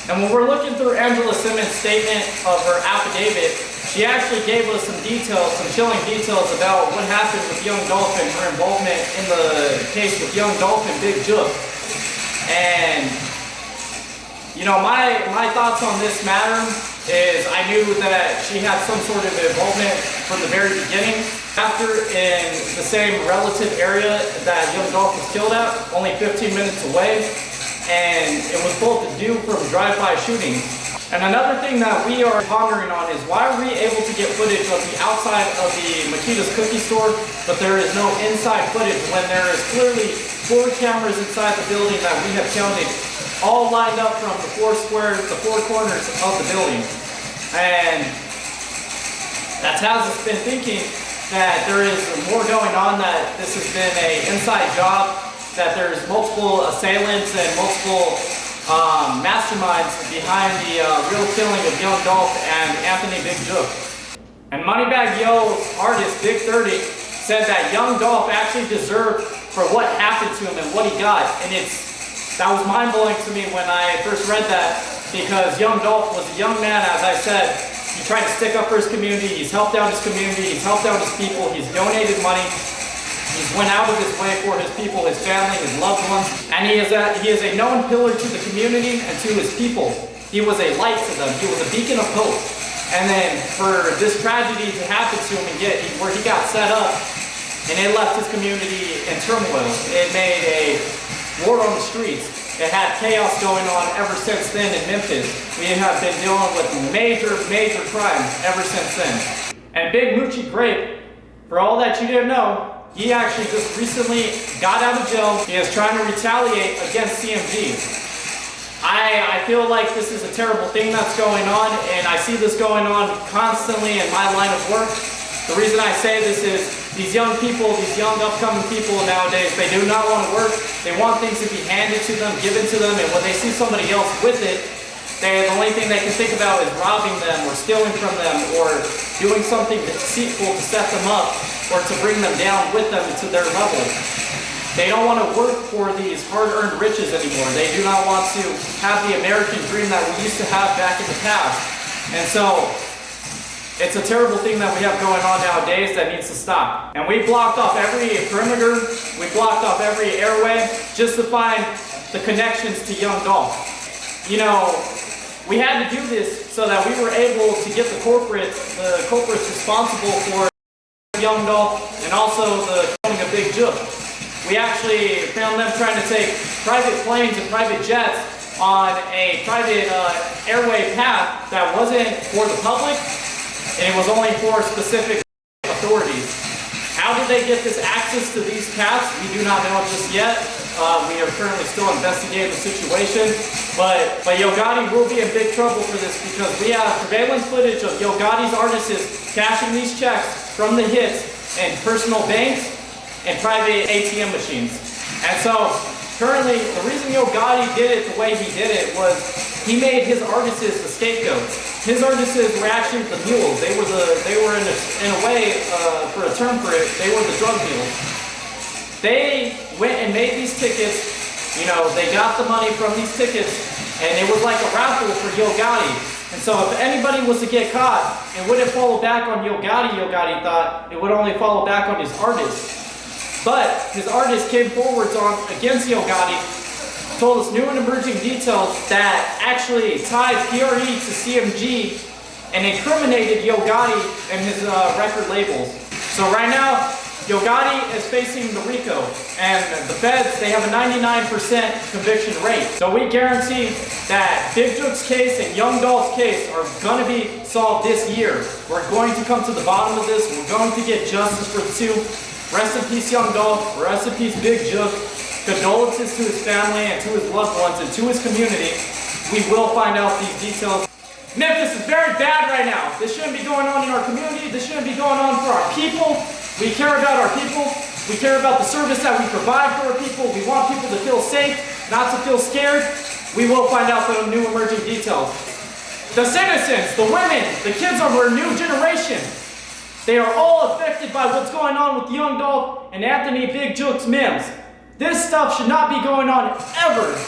And when we're looking through Angela Simmons' statement of her affidavit, she actually gave us some details, some chilling details about what happened with young Dolph and her involvement in the case with young Dolph and Big Jook. And, you know, my thoughts on this matter is I knew that she had some sort of involvement from the very beginning. After, in the same relative area that young Dolph was killed at, only 15 minutes away, and it was both due from drive-by shootings. And another thing that we are pondering on is why are we able to get footage of the outside of the Makita's cookie store, but there is no inside footage when there is clearly 4 cameras inside the building that we have counted, all lined up from the 4 squares, the 4 corners of the building. And that has us been thinking that there is more going on, that this has been an inside job, that there's multiple assailants and multiple masterminds behind the real killing of young Dolph and Anthony Big Jook. And Moneybagg Yo's artist, Big 30, said that young Dolph actually deserved for what happened to him and what he got. And that was mind-blowing to me when I first read that, because young Dolph was a young man, as I said. He tried to stick up for his community, he's helped out his community, he's helped out his people, he's donated money, he's went out of his way for his people, his family, his loved ones, and he is a known pillar to the community and to his people. He was a light to them, he was a beacon of hope. And then for this tragedy to happen to him and where he got set up, and it left his community in turmoil. It made a war on the streets. It had chaos going on ever since then in Memphis. We have been dealing with major crimes ever since then. And Big Moochie Grape, for all that you didn't know, he actually just recently got out of jail. He is trying to retaliate against CMG. I feel like this is a terrible thing that's going on, and I see this going on constantly in my line of work. The reason I say this is these young people, these young upcoming people nowadays, they do not want to work. They want things to be handed to them, given to them, and when they see somebody else with it, the only thing they can think about is robbing them or stealing from them or doing something deceitful to set them up or to bring them down with them to their level. They don't want to work for these hard-earned riches anymore. They do not want to have the American dream that we used to have back in the past. And so, it's a terrible thing that we have going on nowadays that needs to stop. And we blocked off every perimeter, we blocked off every airway just to find the connections to young Dolph. You know, we had to do this so that we were able to get the corporates responsible for young Dolph and also the killing of Big Jook. We actually found them trying to take private planes and private jets on a private airway path that wasn't for the public, and it was only for specific authorities. How did they get this access to these paths? We do not know just yet. We are currently still investigating the situation, but Yo Gotti will be in big trouble for this, because we have surveillance footage of Yo Gotti's artists cashing these checks from the hits in personal banks and private ATM machines. And so currently, the reason Yo Gotti did it the way he did it was he made his artists the scapegoats. His artists were actually the mules. They were in a way, for a term for it, they were the drug mules. They went and made these tickets, you know, they got the money from these tickets, and it was like a raffle for Yo Gotti. And so if anybody was to get caught, it wouldn't follow back on Yo Gotti thought, it would only follow back on his artists. But his artist came forward against Yo Gotti, told us new and emerging details that actually tied PRE to CMG and incriminated Yo Gotti and his record labels. So right now, Yo Gotti is facing the RICO, and the feds, they have a 99% conviction rate. So we guarantee that Big Jook's case and young Dolph's case are going to be solved this year. We're going to come to the bottom of this. We're going to get justice for the two. Rest in peace, young Dolph. Rest in peace, Big Jook. Condolences to his family and to his loved ones and to his community. We will find out these details. Memphis is very bad right now. This shouldn't be going on in our community. This shouldn't be going on for our people. We care about our people. We care about the service that we provide for our people. We want people to feel safe, not to feel scared. We will find out the new emerging details. The citizens, the women, the kids of our new generation, they are all affected by what's going on with young Dolph and Anthony Big Jook's memes. This stuff should not be going on ever.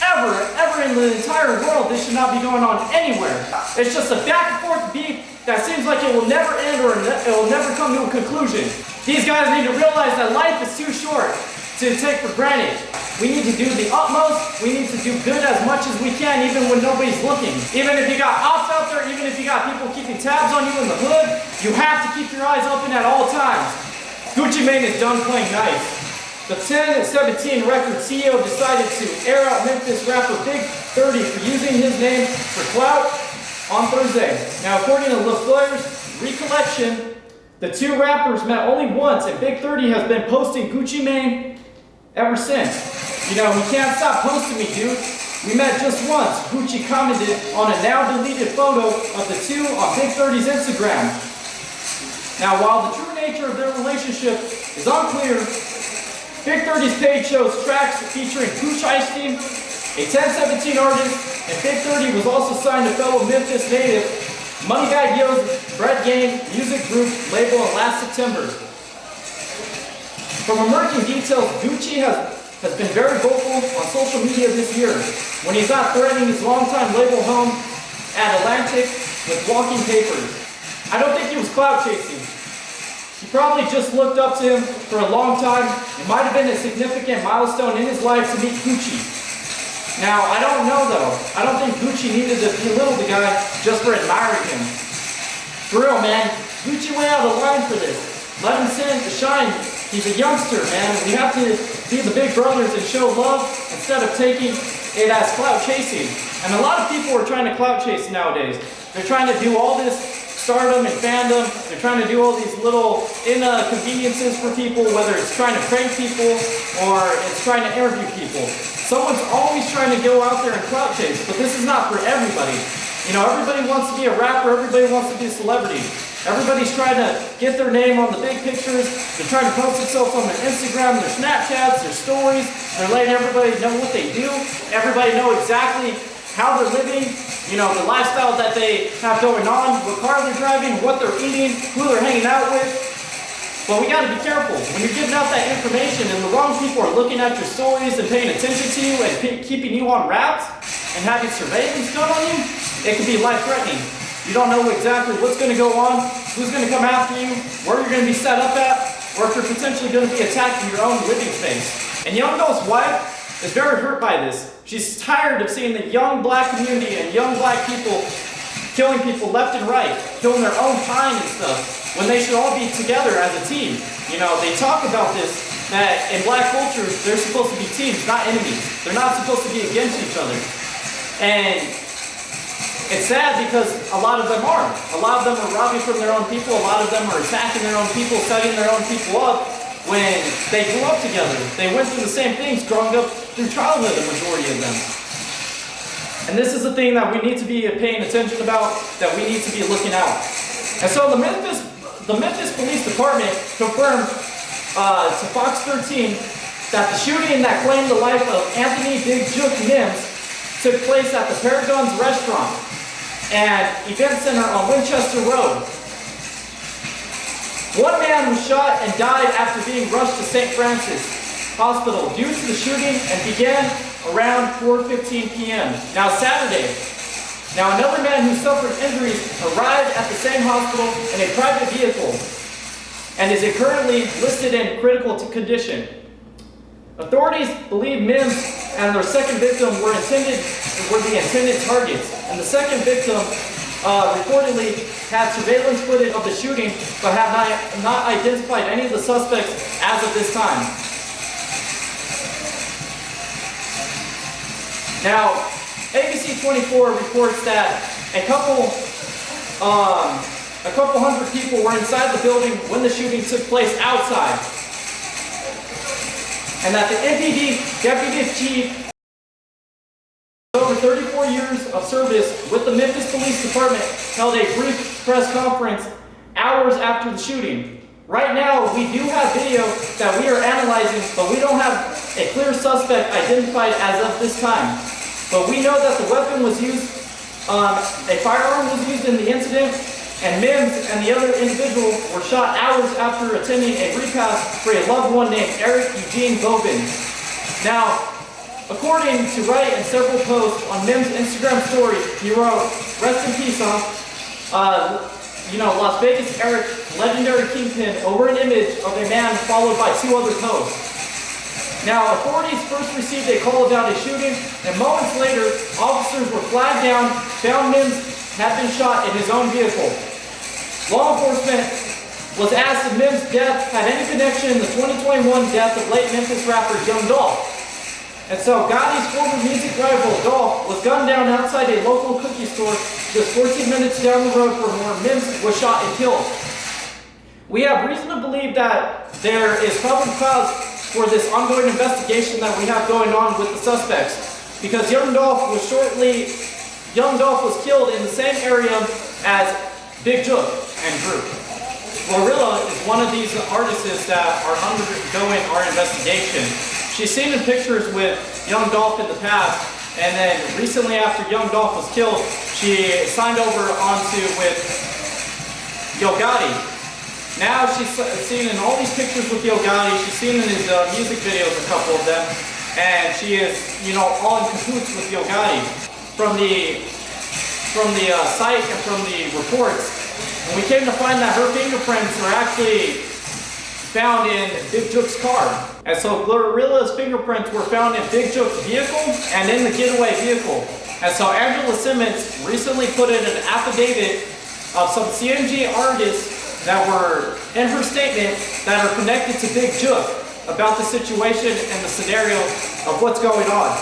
ever in the entire world. This should not be going on anywhere. It's just a back and forth beef that seems like it will never end or it will never come to a conclusion. These guys need to realize that life is too short to take for granted. We need to do the utmost. We need to do good as much as we can, even when nobody's looking. Even if you got ops out there, even if you got people keeping tabs on you in the hood, you have to keep your eyes open at all times. Gucci Mane is done playing nice. The 10-17 record CEO decided to air out Memphis rapper Big 30 for using his name for clout on Thursday. Now, according to LaFleur's recollection, the two rappers met only once, and Big 30 has been posting Gucci Mane ever since. You know, he can't stop posting me, dude. We met just once. Gucci commented on a now deleted photo of the two on Big 30's Instagram. Now, while the true nature of their relationship is unclear, Big 30's page shows tracks featuring Pooch Ice-T, a 10-17 artist, and Big 30 was also signed to fellow Memphis native Moneybagg Yo's Bread Game music group label in last September. From emerging details, Gucci has been very vocal on social media this year when he's not threatening his longtime label home at Atlantic with walking papers. I don't think he was clout chasing. He probably just looked up to him for a long time. It might have been a significant milestone in his life to meet Gucci. Now, I don't know though. I don't think Gucci needed to belittle the guy just for admiring him. For real, man, Gucci went out of line for this. Let him shine. He's a youngster, man. We have to be the big brothers and show love instead of taking it as clout chasing. And a lot of people are trying to clout chase nowadays. They're trying to do all this stardom and fandom. They're trying to do all these little inconveniences for people, whether it's trying to prank people or it's trying to interview people. Someone's always trying to go out there and clout chase, but this is not for everybody. You know, everybody wants to be a rapper, everybody wants to be a celebrity. Everybody's trying to get their name on the big pictures. They're trying to post themselves on their Instagram, their Snapchats, their stories. They're letting everybody know what they do. Everybody know exactly how they're living, you know, the lifestyle that they have going on, what car they're driving, what they're eating, who they're hanging out with. But we gotta be careful. When you're giving out that information and the wrong people are looking at your stories and paying attention to you and keeping you on wraps and having surveillance done on you, it can be life-threatening. You don't know exactly what's gonna go on, who's gonna come after you, where you're gonna be set up at, or if you're potentially gonna be attacked in your own living space. And Young Dolph's wife is very hurt by this. She's tired of seeing the young black community and young black people killing people left and right, killing their own kind and stuff, when they should all be together as a team. You know, they talk about this, that in black culture, they're supposed to be teams, not enemies. They're not supposed to be against each other. And it's sad because a lot of them are. A lot of them are robbing from their own people. A lot of them are attacking their own people, setting their own people up when they grew up together. They went through the same things growing up through childhood, the majority of them. And this is the thing that we need to be paying attention about, that we need to be looking out. And so the Memphis Police Department confirmed to Fox 13 that the shooting that claimed the life of Anthony Big Jook Mims took place at the Paragon's Restaurant and Event Center on Winchester Road. One man was shot and died after being rushed to St. Francis Hospital due to the shooting and began around 4:15 p.m. Now Saturday. Now another man who suffered injuries arrived at the same hospital in a private vehicle and is currently listed in critical condition. Authorities believe Mims and their second victim were the intended targets, and the second victim reportedly had surveillance footage of the shooting, but have not identified any of the suspects as of this time. Now, ABC 24 reports that a couple hundred people were inside the building when the shooting took place outside, and that the MPD deputy chief, over 34 years of service with the Memphis Police Department, held a brief press conference hours after the shooting. Right now, we do have video that we are analyzing, but we don't have a clear suspect identified as of this time. But we know that the weapon was used, a firearm was used in the incident, and Mims and the other individual were shot hours after attending a repast for a loved one named Eric Eugene Bobin. Now, According to Wright and several posts on Mims' Instagram story, he wrote, "Rest in peace, Las Vegas Eric, legendary kingpin," over an image of a man followed by 2 other posts. Now, authorities first received a call about a shooting, and moments later, officers were flagged down, found Mims had been shot in his own vehicle. Law enforcement was asked if Mims' death had any connection in the 2021 death of late Memphis rapper Young Dolph. And so Gotti's former music rival Dolph was gunned down outside a local cookie store just 14 minutes down the road from where Mims was shot and killed. We have reason to believe that there is probable cause for this ongoing investigation that we have going on with the suspects, because Young Dolph was killed in the same area as Big Jook and Drew. Glorilla is one of these artists that are undergoing our investigation. She's seen in pictures with Young Dolph in the past, and then recently after Young Dolph was killed, she signed over onto with Gotti. Now she's seen in all these pictures with Gotti. She's seen in his music videos, a couple of them, and she is, all in cahoots with Gotti. From the site and from the reports, and we came to find that her fingerprints are actually found in Big Jook's car. And so Glorilla's fingerprints were found in Big Jook's vehicle and in the getaway vehicle. And so Angela Simmons recently put in an affidavit of some CMG artists that were in her statement that are connected to Big Jook about the situation and the scenario of what's going on.